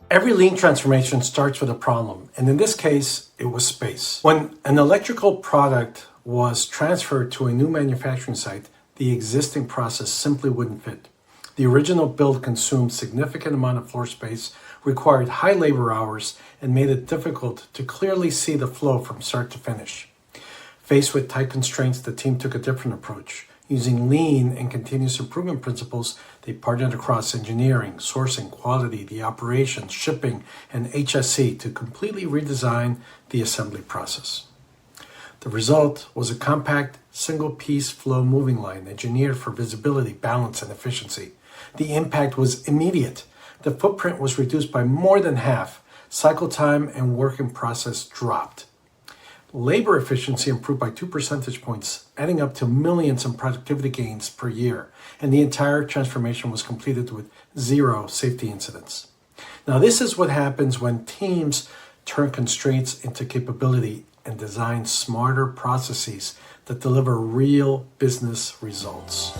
Every lean transformation starts with a problem, and in this case, it was space. When an electrical product was transferred to a new manufacturing site, the existing process simply wouldn't fit. The original build consumed significant amount of floor space, required high labor hours, and made it difficult to clearly see the flow from start to finish. Faced with tight constraints, the team took a different approach. Using lean and continuous improvement principles, they partnered across engineering, sourcing, quality, the operations, shipping, and HSE to completely redesign the assembly process. The result was a compact, single-piece flow moving line engineered for visibility, balance, and efficiency. The impact was immediate. The footprint was reduced by more than half. Cycle time and working process dropped. Labor efficiency improved by 2 percentage points, adding up to millions in productivity gains per year, and the entire transformation was completed with 0 safety incidents. Now, this is what happens when teams turn constraints into capability and design smarter processes that deliver real business results.